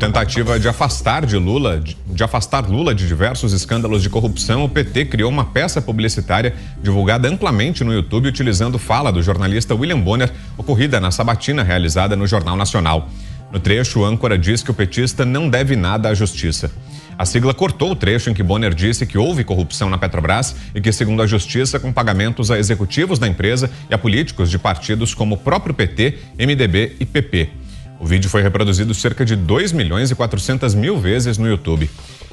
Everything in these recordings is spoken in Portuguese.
tentativa de afastar Lula de diversos escândalos de corrupção, o PT criou uma peça publicitária divulgada amplamente no YouTube utilizando fala do jornalista William Bonner, ocorrida na sabatina realizada no Jornal Nacional. No trecho, o âncora diz que o petista não deve nada à justiça. A sigla cortou o trecho em que Bonner disse que houve corrupção na Petrobras e que, segundo a justiça, com pagamentos a executivos da empresa e a políticos de partidos como o próprio PT, MDB e PP. O vídeo foi reproduzido cerca de 2.400.000 vezes no YouTube.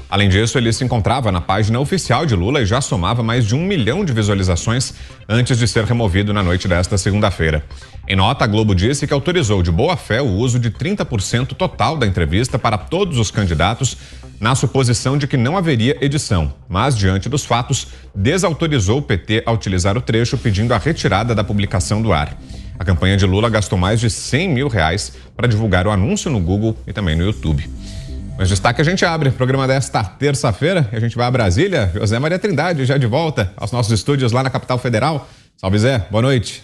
Além disso, ele se encontrava na página oficial de Lula e já somava mais de 1 milhão de visualizações antes de ser removido na noite desta segunda-feira. Em nota, a Globo disse que autorizou de boa fé o uso de 30% total da entrevista para todos os candidatos, na suposição de que não haveria edição, mas, diante dos fatos, desautorizou o PT a utilizar o trecho, pedindo a retirada da publicação do ar. A campanha de Lula gastou mais de R$100 mil para divulgar o anúncio no Google e também no YouTube. Mas destaque a gente abre o programa desta terça-feira e a gente vai a Brasília. José Maria Trindade já de volta aos nossos estúdios lá na capital federal. Salve, Zé. Boa noite.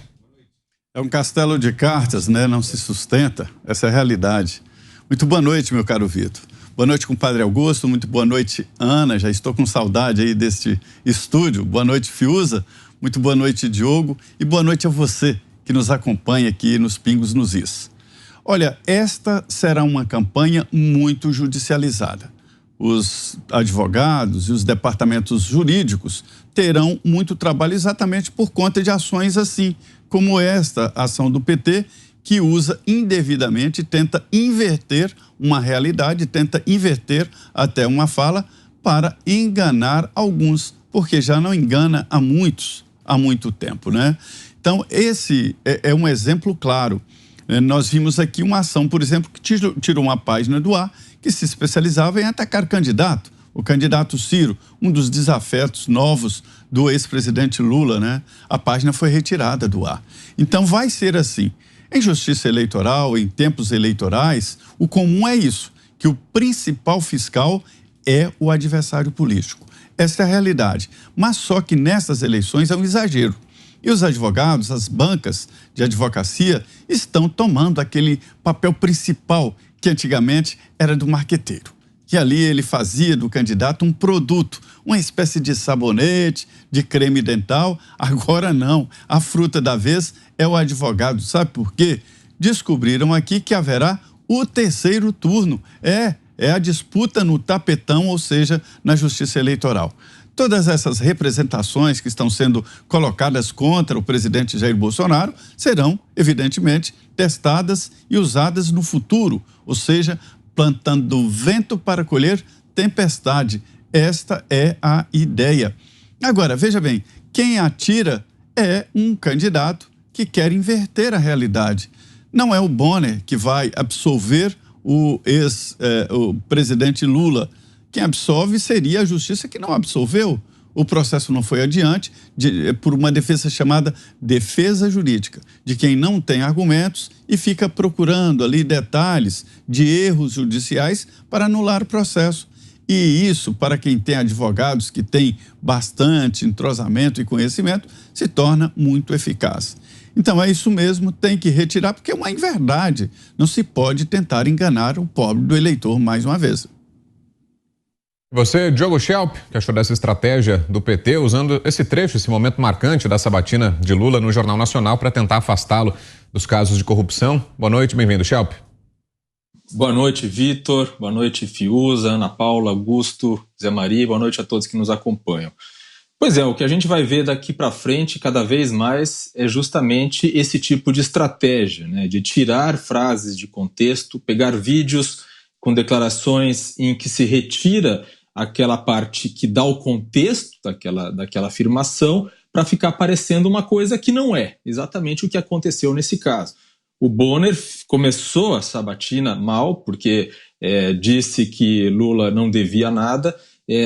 É um castelo de cartas, né? Não se sustenta. Essa é a realidade. Muito boa noite, meu caro Vitor. Boa noite, compadre Augusto. Muito boa noite, Ana. Já estou com saudade aí deste estúdio. Boa noite, Fiuza. Muito boa noite, Diogo. E boa noite a você que nos acompanha aqui nos Pingos nos Is. Olha, esta será uma campanha muito judicializada. Os advogados e os departamentos jurídicos terão muito trabalho exatamente por conta de ações assim, como esta ação do PT, que usa indevidamente, tenta inverter uma realidade, tenta inverter até uma fala para enganar alguns, porque já não engana a muitos há muito tempo, né? Então, esse é um exemplo claro. Nós vimos aqui uma ação, por exemplo, que tirou uma página do ar que se especializava em atacar candidato. O candidato Ciro, um dos desafetos novos do ex-presidente Lula, né? A página foi retirada do ar. Então, vai ser assim. Em justiça eleitoral, em tempos eleitorais, o comum é isso, que o principal fiscal é o adversário político. Essa é a realidade. Mas só que nessas eleições é um exagero. E os advogados, as bancas de advocacia, estão tomando aquele papel principal que antigamente era do marqueteiro. Que ali ele fazia do candidato um produto, uma espécie de sabonete, de creme dental. Agora não, a fruta da vez é o advogado. Sabe por quê? Descobriram aqui que haverá o terceiro turno. É a disputa no tapetão, ou seja, na justiça eleitoral. Todas essas representações que estão sendo colocadas contra o presidente Jair Bolsonaro serão, evidentemente, testadas e usadas no futuro, ou seja, plantando vento para colher tempestade. Esta é a ideia. Agora, veja bem, quem atira é um candidato que quer inverter a realidade. Não é o Bonner que vai absolver o presidente Lula. Quem absolve seria a justiça, que não absolveu. O processo não foi adiante por uma defesa chamada defesa jurídica, de quem não tem argumentos e fica procurando ali detalhes de erros judiciais para anular o processo. E isso, para quem tem advogados que têm bastante entrosamento e conhecimento, se torna muito eficaz. Então é isso mesmo, tem que retirar, porque é uma inverdade. Não se pode tentar enganar o pobre do eleitor mais uma vez. Você, Diogo Schelp, que achou dessa estratégia do PT, usando esse trecho, esse momento marcante da sabatina de Lula no Jornal Nacional para tentar afastá-lo dos casos de corrupção? Boa noite, bem-vindo, Schelp. Boa noite, Vitor. Boa noite, Fiuza, Ana Paula, Augusto, Zé Maria. Boa noite a todos que nos acompanham. Pois é, o que a gente vai ver daqui para frente cada vez mais é justamente esse tipo de estratégia, né? De tirar frases de contexto, pegar vídeos com declarações em que se retira aquela parte que dá o contexto daquela afirmação para ficar parecendo uma coisa que não é exatamente o que aconteceu nesse caso. O Bonner começou a sabatina mal, porque disse que Lula não devia nada,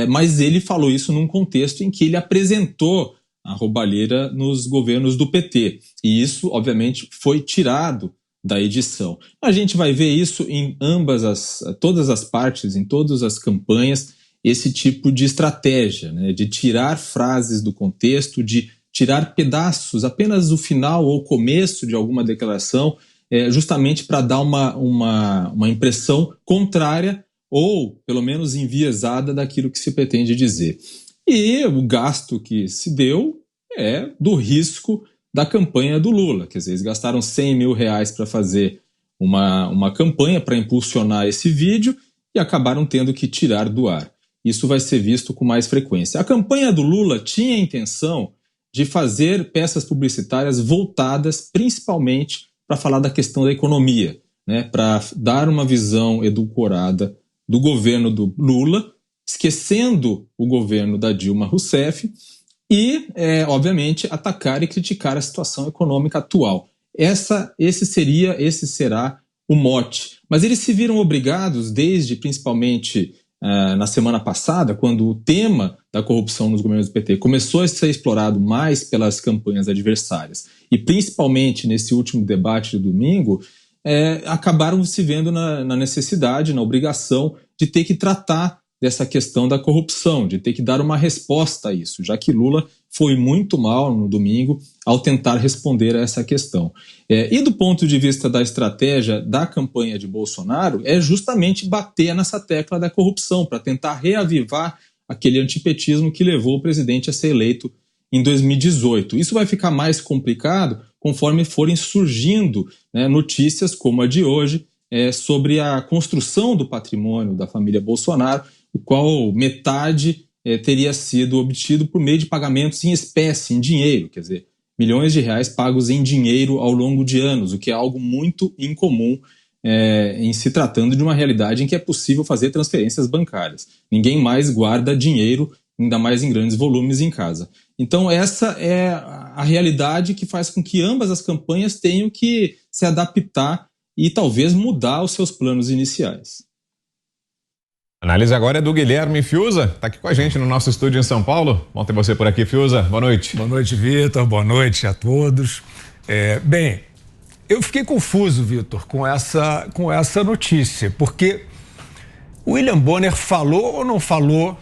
mas ele falou isso num contexto em que ele apresentou a roubalheira nos governos do PT. E isso, obviamente, foi tirado da edição. A gente vai ver isso em todas as partes, em todas as campanhas, esse tipo de estratégia, né, de tirar frases do contexto, de tirar pedaços, apenas o final ou o começo de alguma declaração, justamente para dar uma impressão contrária ou, pelo menos, enviesada daquilo que se pretende dizer. E o gasto que se deu é do risco da campanha do Lula. Quer dizer, eles gastaram 100 mil reais para fazer uma campanha para impulsionar esse vídeo e acabaram tendo que tirar do ar. Isso vai ser visto com mais frequência. A campanha do Lula tinha a intenção de fazer peças publicitárias voltadas principalmente para falar da questão da economia, né, para dar uma visão edulcorada do governo do Lula, esquecendo o governo da Dilma Rousseff e, obviamente, atacar e criticar a situação econômica atual. Esse será o mote. Mas eles se viram obrigados, desde principalmente na semana passada, quando o tema da corrupção nos governos do PT começou a ser explorado mais pelas campanhas adversárias, e principalmente nesse último debate de domingo, acabaram se vendo na necessidade, na obrigação de ter que tratar dessa questão da corrupção, de ter que dar uma resposta a isso, já que Lula foi muito mal no domingo ao tentar responder a essa questão. E do ponto de vista da estratégia da campanha de Bolsonaro, é justamente bater nessa tecla da corrupção, para tentar reavivar aquele antipetismo que levou o presidente a ser eleito em 2018. Isso vai ficar mais complicado conforme forem surgindo, né, notícias como a de hoje sobre a construção do patrimônio da família Bolsonaro, o qual metade teria sido obtido por meio de pagamentos em espécie, em dinheiro, quer dizer, milhões de reais pagos em dinheiro ao longo de anos, o que é algo muito incomum em se tratando de uma realidade em que é possível fazer transferências bancárias. Ninguém mais guarda dinheiro, ainda mais em grandes volumes, em casa. Então essa é a realidade que faz com que ambas as campanhas tenham que se adaptar e talvez mudar os seus planos iniciais. A análise agora é do Guilherme Fiuza, está aqui com a gente no nosso estúdio em São Paulo. Bom ter você por aqui, Fiuza. Boa noite. Boa noite, Vitor. Boa noite a todos. Bem, eu fiquei confuso, Vitor, com essa notícia, porque o William Bonner falou ou não falou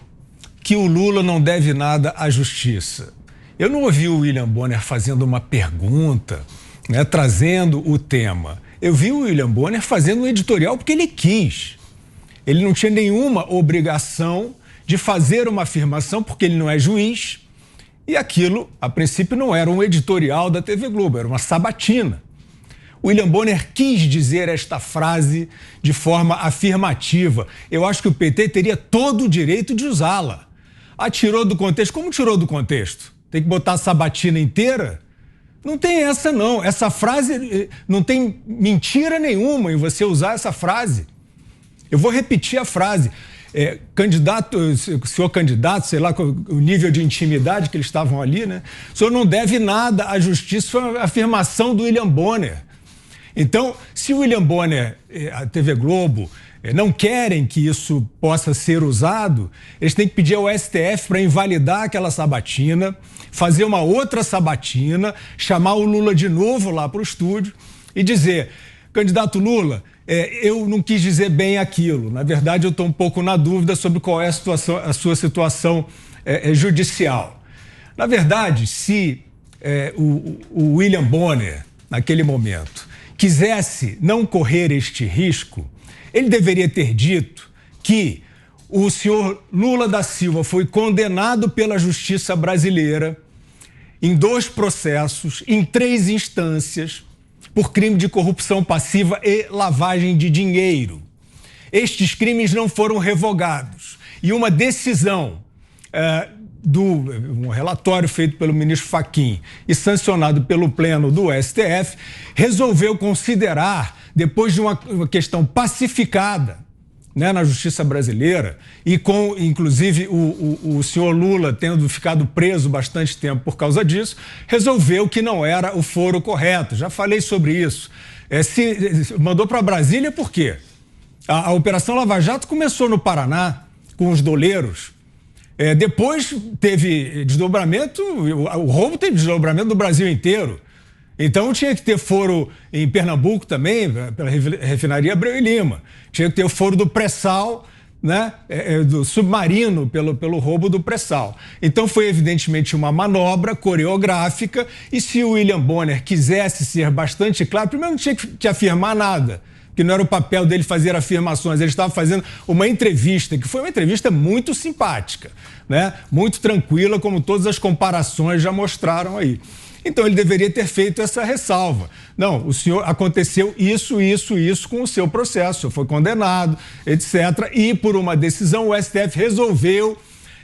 que o Lula não deve nada à justiça? Eu não ouvi o William Bonner fazendo uma pergunta, né, trazendo o tema. Eu vi o William Bonner fazendo um editorial porque ele quis. Ele não tinha nenhuma obrigação de fazer uma afirmação porque ele não é juiz e aquilo, a princípio, não era um editorial da TV Globo, era uma sabatina. O William Bonner quis dizer esta frase de forma afirmativa. Eu acho que o PT teria todo o direito de usá-la. Tirou do contexto. Como tirou do contexto? Tem que botar a sabatina inteira? Não tem essa, não. Essa frase não tem mentira nenhuma em você usar essa frase. Eu vou repetir a frase. Senhor candidato, sei lá, o nível de intimidade que eles estavam ali, né? O senhor não deve nada à justiça, foi uma afirmação do William Bonner. Então, se o William Bonner, a TV Globo, não querem que isso possa ser usado, eles têm que pedir ao STF para invalidar aquela sabatina, fazer uma outra sabatina, chamar o Lula de novo lá para o estúdio e dizer: candidato Lula, eu não quis dizer bem aquilo. Na verdade, eu estou um pouco na dúvida sobre qual é a sua situação judicial. Na verdade, se o William Bonner, naquele momento, quisesse não correr este risco, ele deveria ter dito que o senhor Lula da Silva foi condenado pela justiça brasileira em 2 processos, em 3 instâncias, por crime de corrupção passiva e lavagem de dinheiro. Estes crimes não foram revogados. E uma decisão um relatório feito pelo ministro Fachin e sancionado pelo Pleno do STF, resolveu considerar, depois de uma questão pacificada, né, na justiça brasileira, e com, inclusive, o senhor Lula tendo ficado preso bastante tempo por causa disso, resolveu que não era o foro correto. Já falei sobre isso. Mandou para Brasília por quê? A Operação Lava Jato começou no Paraná, com os doleiros. Depois teve desdobramento, o roubo teve desdobramento do Brasil inteiro. Então tinha que ter foro em Pernambuco também, pela refinaria Abreu e Lima. Tinha que ter o foro do pré-sal né, do submarino pelo roubo do pré-sal. Então foi evidentemente uma manobra coreográfica, e se o William Bonner quisesse ser bastante claro, primeiro não tinha que afirmar nada, que não era o papel dele fazer afirmações, ele estava fazendo uma entrevista, que foi uma entrevista muito simpática, né, muito tranquila, como todas as comparações já mostraram aí. Então ele deveria ter feito essa ressalva. Não, o senhor, aconteceu isso com o seu processo, o senhor foi condenado, etc. E por uma decisão o STF resolveu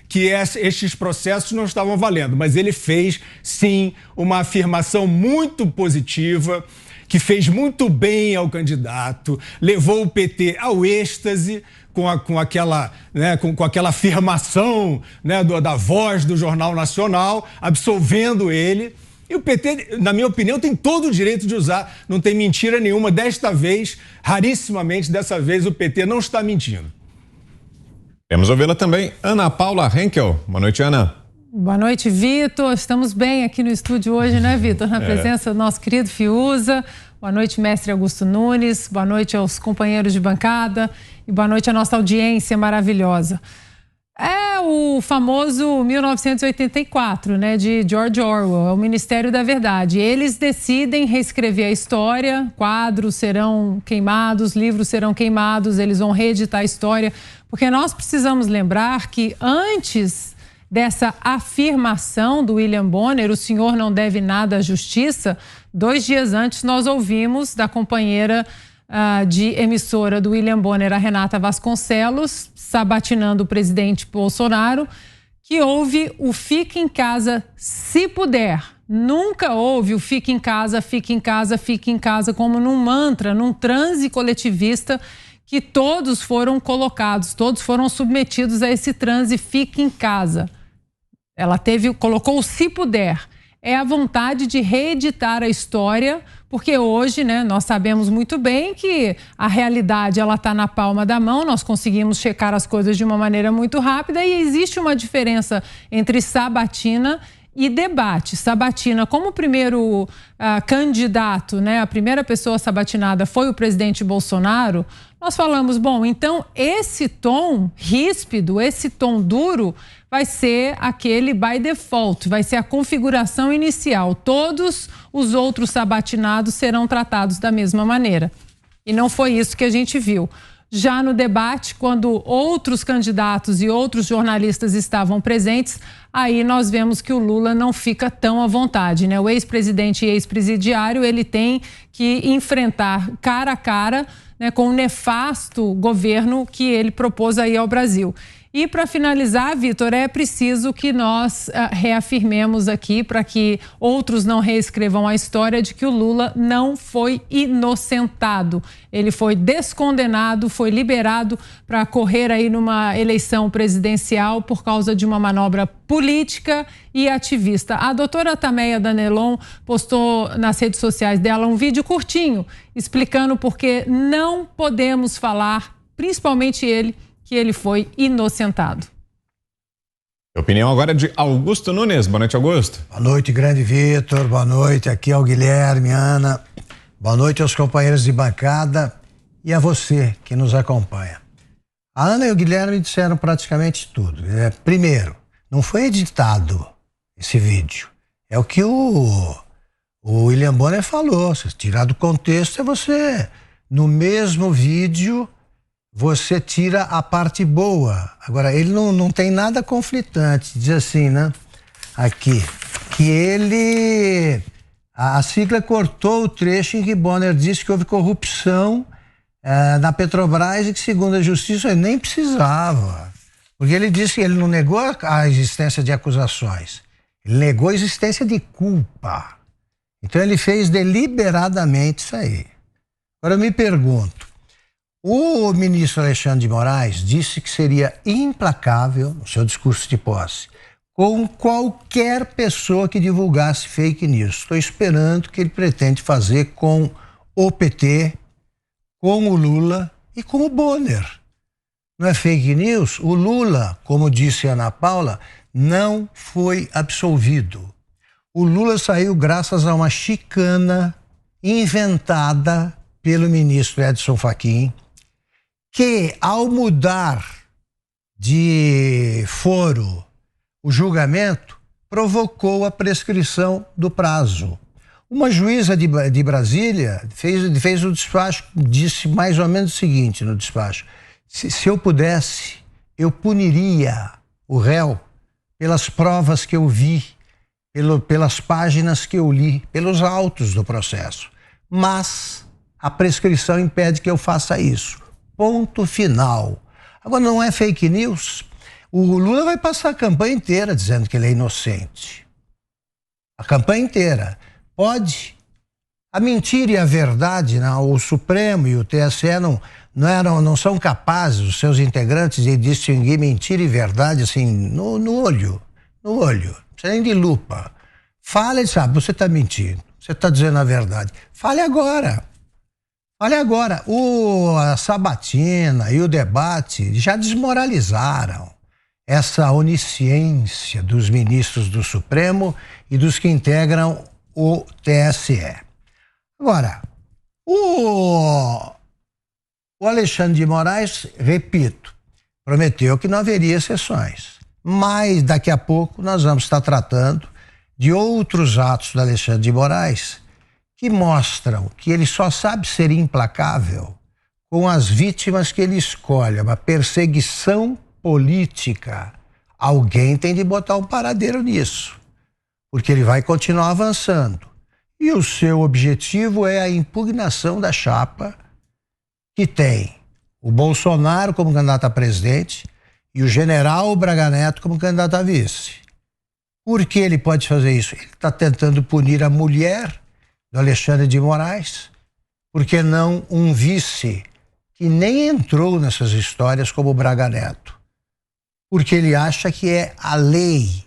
que estes processos não estavam valendo. Mas ele fez, sim, uma afirmação muito positiva, que fez muito bem ao candidato, levou o PT ao êxtase com aquela afirmação, né, da voz do Jornal Nacional, absolvendo ele. E o PT, na minha opinião, tem todo o direito de usar, não tem mentira nenhuma. Desta vez, rarissimamente, dessa vez, o PT não está mentindo. Queremos ouvi-la também, Ana Paula Henkel. Boa noite, Ana. Boa noite, Vitor. Estamos bem aqui no estúdio hoje, né, Vitor? Na presença do nosso querido Fiuza. Boa noite, mestre Augusto Nunes. Boa noite aos companheiros de bancada. E boa noite à nossa audiência maravilhosa. É o famoso 1984, né, de George Orwell, é o Ministério da Verdade. Eles decidem reescrever a história, quadros serão queimados, livros serão queimados, eles vão reeditar a história, porque nós precisamos lembrar que antes dessa afirmação do William Bonner, o senhor não deve nada à justiça, 2 dias antes nós ouvimos da companheira de emissora do William Bonner, a Renata Vasconcelos, sabatinando o presidente Bolsonaro, que houve o fique em casa se puder. Nunca houve o fique em casa, fique em casa, fique em casa, como num mantra, num transe coletivista, que todos foram colocados, todos foram submetidos a esse transe fique em casa. Ela colocou o se puder. É a vontade de reeditar a história, porque hoje, né, nós sabemos muito bem que a realidade ela está na palma da mão, nós conseguimos checar as coisas de uma maneira muito rápida e existe uma diferença entre sabatina e debate. Sabatina, como o primeiro candidato, né, a primeira pessoa sabatinada foi o presidente Bolsonaro, nós falamos, bom, então esse tom ríspido, esse tom duro vai ser aquele by default, vai ser a configuração inicial. Todos os outros sabatinados serão tratados da mesma maneira. E não foi isso que a gente viu. Já no debate, quando outros candidatos e outros jornalistas estavam presentes, aí nós vemos que o Lula não fica tão à vontade, né? O ex-presidente e ex-presidiário, ele tem que enfrentar cara a cara, né, com o nefasto governo que ele propôs aí ao Brasil. E para finalizar, Vitor, é preciso que nós reafirmemos aqui, para que outros não reescrevam a história, de que o Lula não foi inocentado. Ele foi descondenado, foi liberado para correr aí numa eleição presidencial por causa de uma manobra política e ativista. A doutora Tameia Danelon postou nas redes sociais dela um vídeo curtinho explicando por que não podemos falar, principalmente ele, que ele foi inocentado. A opinião agora é de Augusto Nunes. Boa noite, Augusto. Boa noite, grande Vitor. Boa noite. Aqui é o Guilherme, Ana. Boa noite aos companheiros de bancada e a você que nos acompanha. A Ana e o Guilherme disseram praticamente tudo. Primeiro, não foi editado esse vídeo. É o que o William Bonner falou. Se tirar do contexto, é você, no mesmo vídeo, você tira a parte boa. Agora, ele não tem nada conflitante. Diz assim, né? Aqui. Que ele... A sigla cortou o trecho em que Bonner disse que houve corrupção na Petrobras e que, segundo a Justiça, ele nem precisava. Porque ele disse que ele não negou a existência de acusações. Ele negou a existência de culpa. Então, ele fez deliberadamente isso aí. Agora, eu me pergunto, o ministro Alexandre de Moraes disse que seria implacável, no seu discurso de posse, com qualquer pessoa que divulgasse fake news. Estou esperando o que ele pretende fazer com o PT, com o Lula e com o Bonner. Não é fake news? O Lula, como disse a Ana Paula, não foi absolvido. O Lula saiu graças a uma chicana inventada pelo ministro Edson Fachin, que, ao mudar de foro o julgamento, provocou a prescrição do prazo. Uma juíza de Brasília fez o despacho, disse mais ou menos o seguinte no despacho: se eu pudesse, eu puniria o réu pelas provas que eu vi, pelas páginas que eu li, pelos autos do processo. Mas a prescrição impede que eu faça isso. Ponto final. Agora, não é fake news? O Lula vai passar a campanha inteira dizendo que ele é inocente. A campanha inteira. Pode. A mentira e a verdade, não, o Supremo e o TSE não são capazes, os seus integrantes, de distinguir mentira e verdade assim, no olho. No olho. Não precisa nem de lupa. Fala e sabe, você está mentindo. Você está dizendo a verdade. Fale agora. Fale agora. A sabatina e o debate já desmoralizaram essa onisciência dos ministros do Supremo e dos que integram o TSE. Agora, o Alexandre de Moraes, repito, prometeu que não haveria exceções. Mas daqui a pouco nós vamos estar tratando de outros atos do Alexandre de Moraes que mostram que ele só sabe ser implacável com as vítimas que ele escolhe, uma perseguição política. Alguém tem de botar um paradeiro nisso, porque ele vai continuar avançando. E o seu objetivo é a impugnação da chapa que tem o Bolsonaro como candidato a presidente e o general Braga Neto como candidato a vice. Por que ele pode fazer isso? Ele está tentando punir a mulher do Alexandre de Moraes, por que não um vice que nem entrou nessas histórias como o Braga Neto? Porque ele acha que é a lei,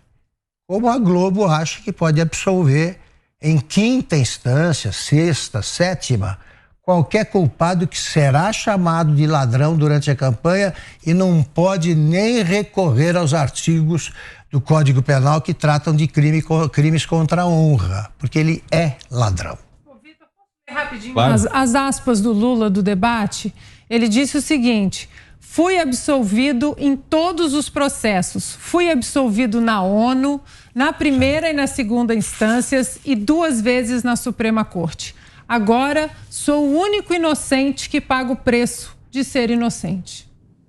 como a Globo acha que pode absolver em quinta instância, sexta, sétima, qualquer culpado que será chamado de ladrão durante a campanha e não pode nem recorrer aos artigos do Código Penal que tratam de crimes contra a honra, porque ele é ladrão. Vitor, posso ler rapidinho as aspas do Lula do debate? Ele disse o seguinte: fui absolvido em todos os processos. Fui absolvido na ONU, na primeira e na segunda instâncias e 2 vezes na Suprema Corte. Agora sou o único inocente que paga o preço de ser inocente.